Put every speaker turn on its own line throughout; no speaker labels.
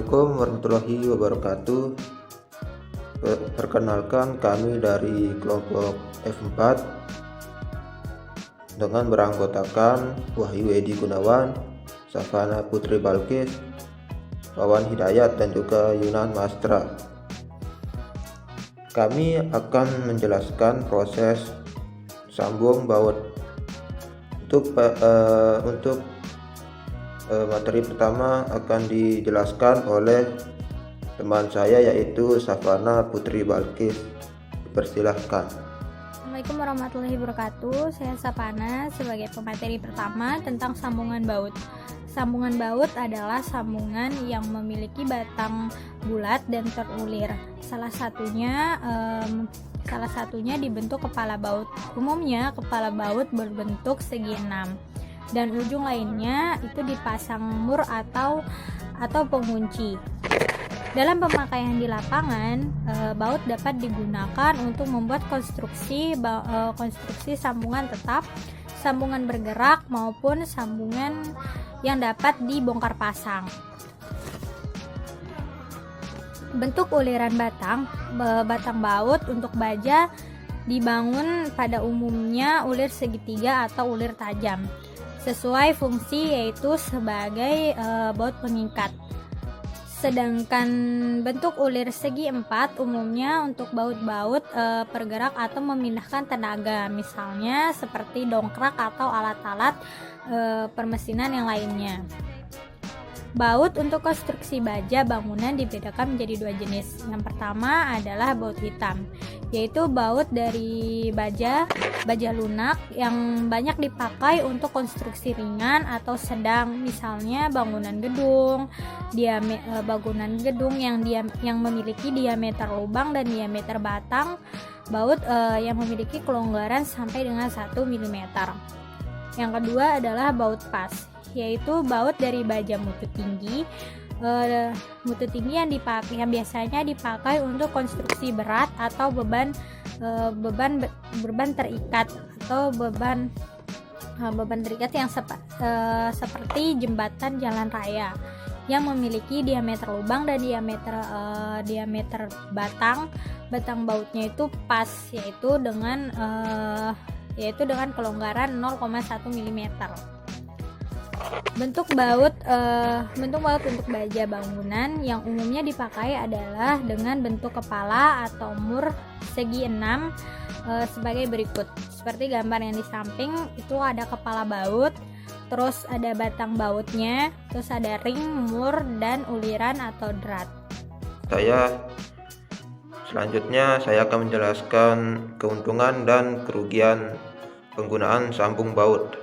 Assalamualaikum warahmatullahi wabarakatuh. Perkenalkan, kami dari kelompok F4 dengan beranggotakan Wahyu Edi Gunawan, Safana Putri Balkis, Wawan Hidayat, dan juga Yunan Mastra. Kami akan menjelaskan proses sambung baut. Untuk materi pertama akan dijelaskan oleh teman saya, yaitu Safana Putri Balkis. Dipersilahkan.
Assalamualaikum warahmatullahi wabarakatuh. Saya Safana sebagai pemateri pertama tentang sambungan baut. Sambungan baut adalah sambungan yang memiliki batang bulat dan terulir. Salah satunya dibentuk kepala baut. Umumnya kepala baut berbentuk segi 6 dan ujung lainnya itu dipasang mur atau pengunci. Dalam pemakaian di lapangan, baut dapat digunakan untuk membuat konstruksi sambungan tetap, sambungan bergerak, maupun sambungan yang dapat dibongkar pasang. Bentuk uliran batang baut untuk baja dibangun pada umumnya ulir segitiga atau ulir tajam, sesuai fungsi yaitu sebagai baut pengikat. Sedangkan bentuk ulir segi 4 umumnya untuk baut-baut pergerak atau memindahkan tenaga, misalnya seperti dongkrak atau alat-alat permesinan yang lainnya. Baut untuk konstruksi baja bangunan dibedakan menjadi dua jenis. Yang pertama adalah baut hitam, yaitu baut dari baja lunak yang banyak dipakai untuk konstruksi ringan atau sedang, misalnya bangunan gedung yang memiliki diameter lubang dan diameter batang baut yang memiliki kelonggaran sampai dengan 1 mm. Yang kedua adalah baut pas, yaitu baut dari baja mutu tinggi yang biasanya dipakai untuk konstruksi berat atau beban terikat atau beban terikat yang seperti jembatan jalan raya yang memiliki diameter lubang dan diameter batang bautnya itu pas, yaitu dengan kelonggaran 0,1 mm. Bentuk baut untuk baja bangunan yang umumnya dipakai adalah dengan bentuk kepala atau mur segi 6 sebagai berikut. Seperti gambar yang di samping itu ada kepala baut, terus ada batang bautnya, terus ada ring, mur, dan uliran atau drat.
Selanjutnya saya akan menjelaskan keuntungan dan kerugian penggunaan sambung baut.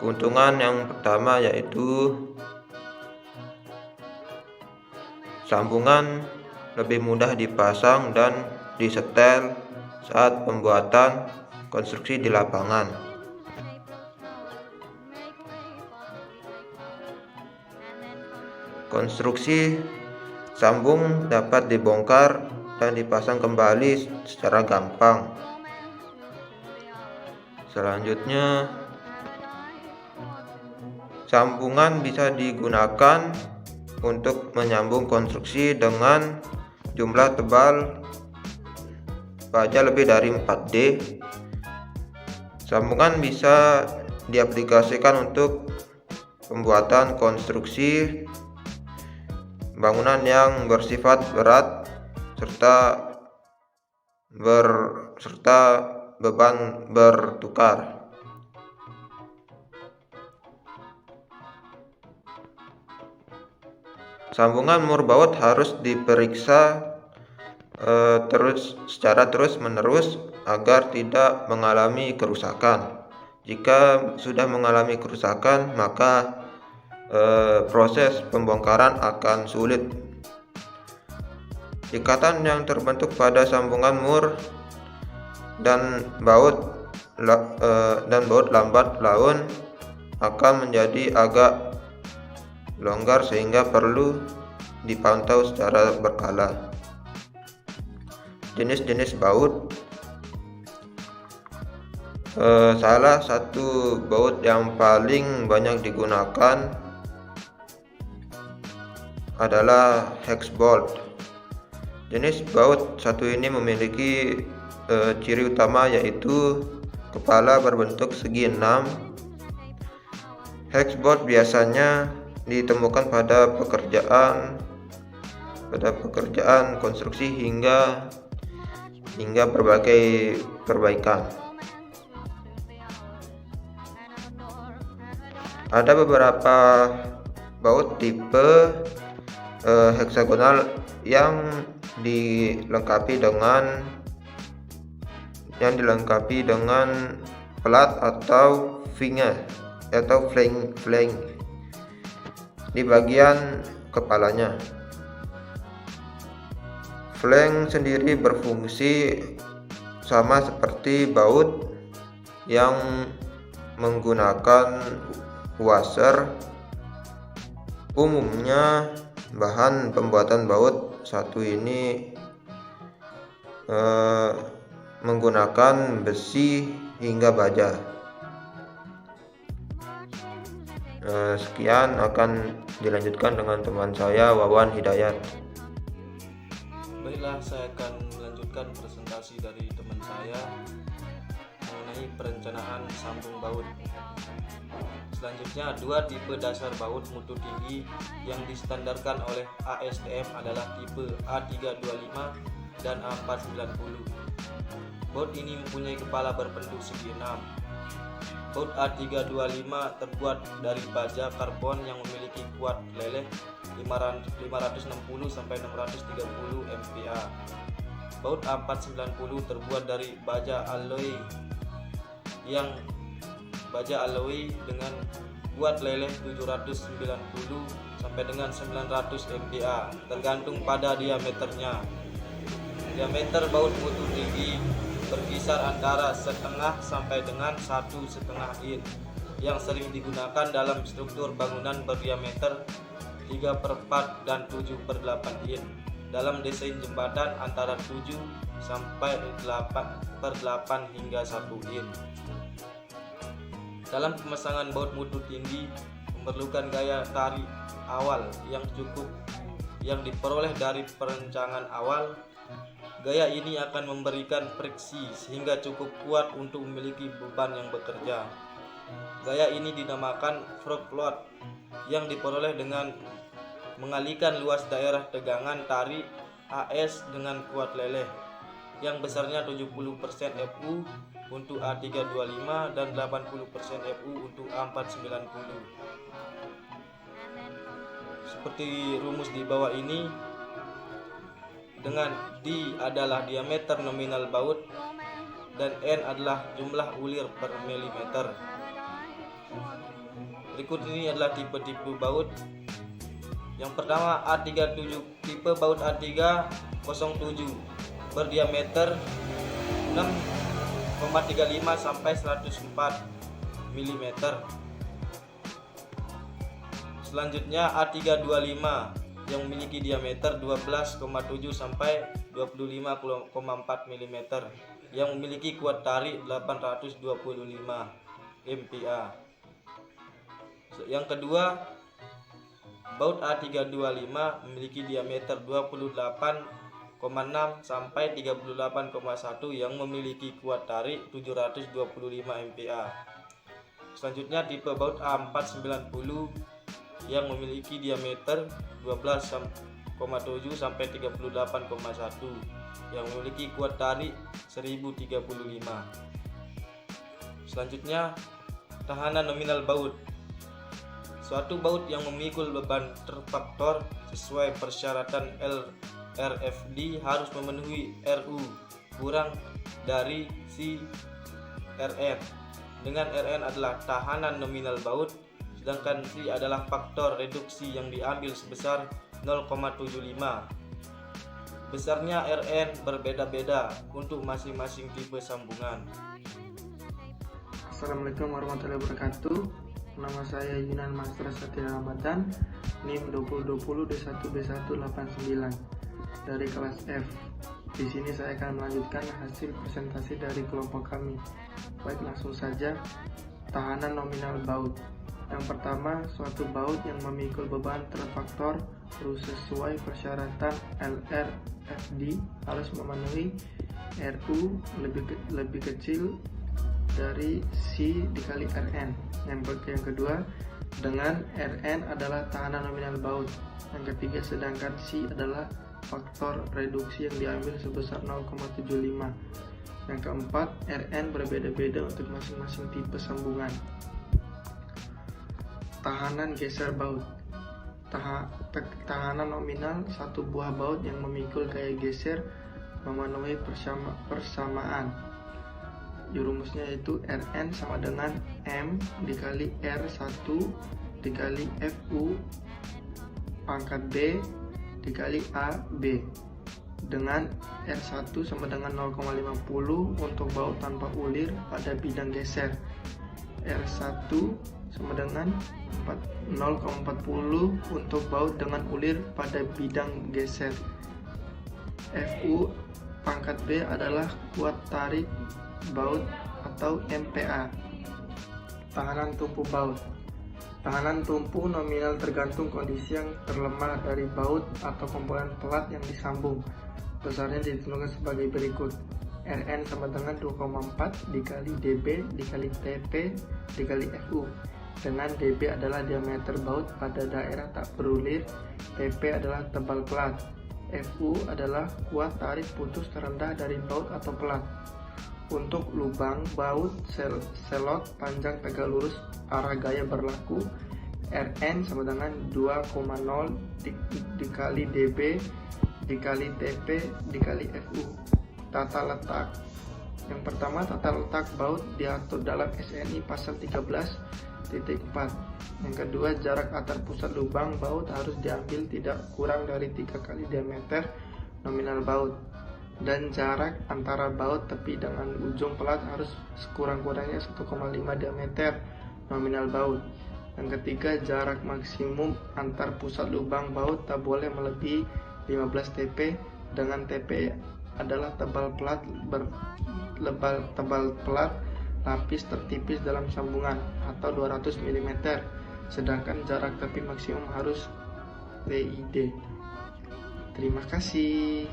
Keuntungan yang pertama yaitu sambungan lebih mudah dipasang dan disetel saat pembuatan konstruksi di lapangan. Konstruksi sambung dapat dibongkar dan dipasang kembali secara gampang. Selanjutnya, sambungan bisa digunakan untuk menyambung konstruksi dengan jumlah tebal baja lebih dari 4D. Sambungan bisa diaplikasikan untuk pembuatan konstruksi bangunan yang bersifat berat serta beban bertukar. Sambungan mur baut harus diperiksa secara terus-menerus agar tidak mengalami kerusakan. Jika sudah mengalami kerusakan, maka proses pembongkaran akan sulit. Ikatan yang terbentuk pada sambungan mur dan baut lambat laun akan menjadi agak longgar sehingga perlu dipantau secara berkala. Jenis-jenis baut. Salah satu baut yang paling banyak digunakan adalah hex bolt. Jenis baut satu ini memiliki ciri utama yaitu kepala berbentuk segi 6. Hex bolt biasanya ditemukan pada pekerjaan konstruksi hingga berbagai perbaikan. Ada beberapa baut tipe heksagonal yang dilengkapi dengan plat atau flank di bagian kepalanya. Flank sendiri berfungsi sama seperti baut yang menggunakan washer. Umumnya bahan pembuatan baut satu ini menggunakan besi hingga baja. Sekian akan dilanjutkan dengan teman saya Wawan Hidayat.
Baiklah, saya akan melanjutkan presentasi dari teman saya mengenai perencanaan sambung baut. Selanjutnya, dua tipe dasar baut mutu tinggi yang distandarkan oleh ASTM adalah tipe A325 dan A490. Baut ini mempunyai kepala berbentuk segi 6. Baut A325 terbuat dari baja karbon yang memiliki kuat leleh 560 sampai 630 MPa. Baut A490 terbuat dari baja alloy dengan kuat leleh 790 sampai dengan 900 MPa tergantung pada diameternya. Diameter baut mutu tinggi berkisar antara setengah sampai dengan 1,5 in yang sering digunakan dalam struktur bangunan berdiameter 3/4 dan 7/8 in. Dalam desain jembatan antara 7 sampai 8/8 hingga 1 in. Dalam pemasangan baut mutu tinggi memerlukan gaya tarik awal yang cukup yang diperoleh dari perencanaan awal. Gaya ini akan memberikan friksi sehingga cukup kuat untuk memiliki beban yang bekerja. Gaya ini dinamakan frog load yang diperoleh dengan mengalihkan luas daerah tegangan tarik AS dengan kuat leleh yang besarnya 70% Fu untuk A325 dan 80% Fu untuk A490. Seperti rumus di bawah ini, dengan D adalah diameter nominal baut dan N adalah jumlah ulir per milimeter. Berikut ini adalah tipe-tipe baut. Yang pertama, A37, tipe baut A307 berdiameter 6,35 sampai 104 mm. Selanjutnya A325 yang memiliki diameter 12,7 sampai 25,4 mm yang memiliki kuat tarik 825 MPa. Yang kedua, baut A325 memiliki diameter 28,6 sampai 38,1 yang memiliki kuat tarik 725 MPa. Selanjutnya tipe baut A490 yang memiliki diameter 12,7 sampai 38,1 yang memiliki kuat tarik 1035. Selanjutnya, tahanan nominal baut. Suatu baut yang memikul beban terfaktor sesuai persyaratan RFD harus memenuhi RU kurang dari si Rn, dengan Rn adalah tahanan nominal baut, sedangkan C adalah faktor reduksi yang diambil sebesar 0,75. Besarnya Rn berbeda-beda untuk masing-masing tipe sambungan.
Assalamualaikum warahmatullahi wabarakatuh. Nama saya Yunan Master Satya Ramadan, NIM 2020D1B189 dari kelas F. Di sini saya akan melanjutkan hasil presentasi dari kelompok kami. Baik, langsung saja. Tahanan nominal baut. Yang pertama, suatu baut yang memikul beban terfaktor sesuai persyaratan LRFD harus memenuhi RU lebih kecil dari C dikali Rn. Yang kedua, dengan Rn adalah tekanan nominal baut. Yang ketiga, sedangkan C adalah faktor reduksi yang diambil sebesar 0,75. Yang keempat, Rn berbeda-beda untuk masing-masing tipe sambungan. Tahanan geser baut. Tahanan nominal satu buah baut yang memikul gaya geser memenuhi persamaan. Rumusnya yaitu Rn sama dengan M dikali R1 dikali Fu pangkat B dikali AB, dengan R1 sama dengan 0,50 untuk baut tanpa ulir pada bidang geser, R1 sama dengan 0,40 untuk baut dengan ulir pada bidang geser. Fu pangkat B adalah kuat tarik baut atau MPa. Tahanan tumpu baut. Tahanan tumpu nominal tergantung kondisi yang terlemah dari baut atau komponen pelat yang disambung. Besarnya ditentukan sebagai berikut. Rn sama dengan 2,4 dikali dB dikali Tp dikali Fu, dengan dB adalah diameter baut pada daerah tak berulir, Tp adalah tebal pelat, Fu adalah kuat tarik putus terendah dari baut atau pelat. Untuk lubang baut selot panjang tegak lurus arah gaya berlaku, Rn sama dengan 2,0 dikali dB dikali Tp dikali Fu. Tata letak. Yang pertama, tata letak baut diatur dalam SNI pasal 13.4. Yang kedua, jarak antar pusat lubang baut harus diambil tidak kurang dari 3 kali diameter nominal baut, dan jarak antara baut tepi dengan ujung pelat harus sekurang-kurangnya 1,5 diameter nominal baut. Yang ketiga, jarak maksimum antar pusat lubang baut tak boleh melebihi 15 Tp, dengan Tp adalah tebal pelat tebal pelat lapis tertipis dalam sambungan atau 200 mm, sedangkan jarak tepi maksimum harus PID. Terima kasih.